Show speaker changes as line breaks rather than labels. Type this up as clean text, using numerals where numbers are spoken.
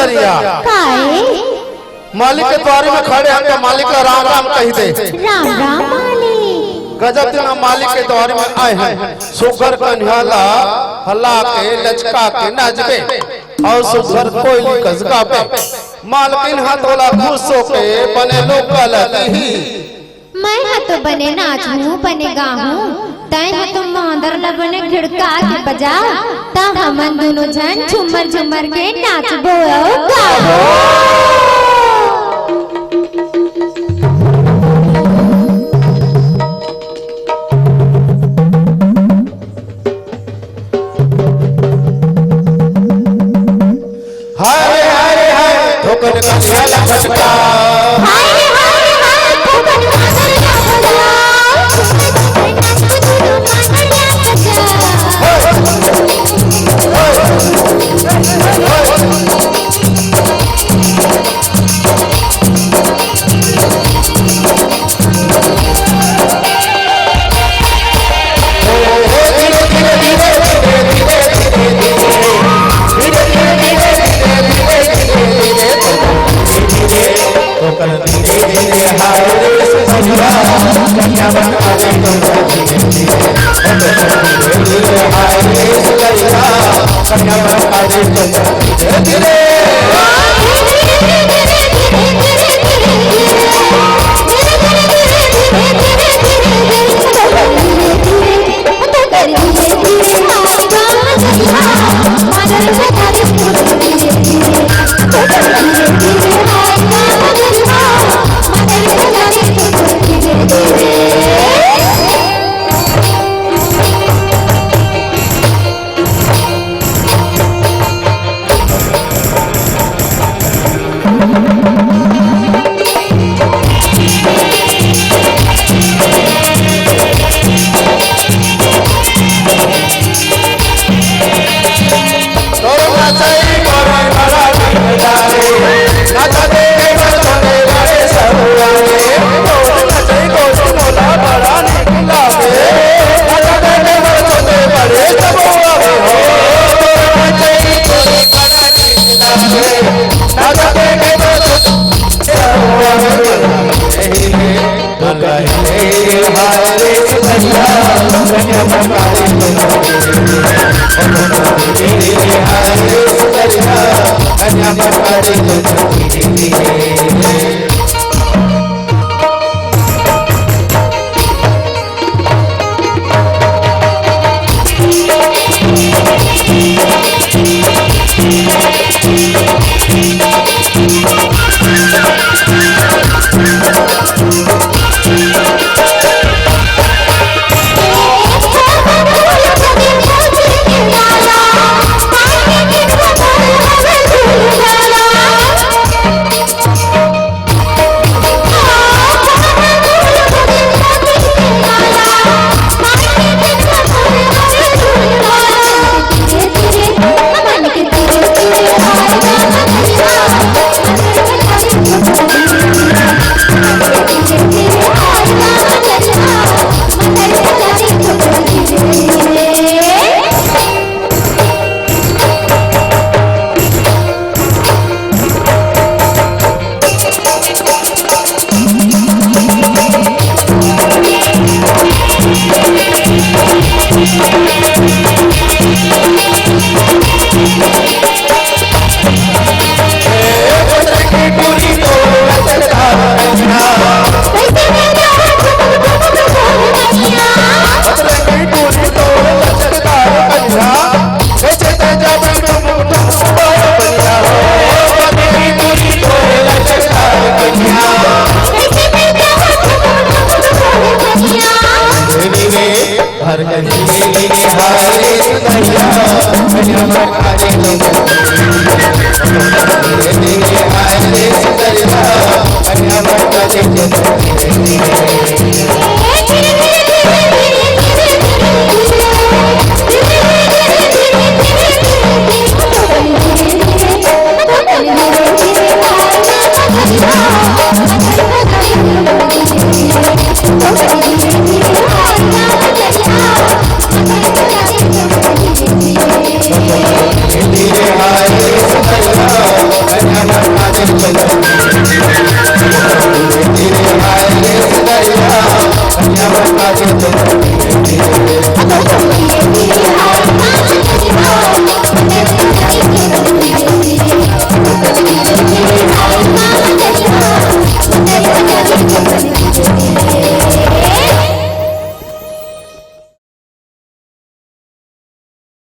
सुंदरिया मालिक के द्वारे में खड़े हम तो मालिक का राम राम कही दे।
राम राम मालिक।
गजब दिन मालिक के द्वारे में आए हैं। सुगर कन्हला हला के लचका के नाचबे और सुगर कोयली कसगा पे मालकिन हाथ वाला खुश होके बने लोग कलती।
मैं तो बने नाचूं बने गाऊं तय है तुम मांदर न बने खिड़का के बजा ता हमन दोनों जन झुमर झुमर के नाचबो गाओ।
हाय हाय हाय ठोकर कन्हला फटका
हाय हाय हाय ठोकर
कन्या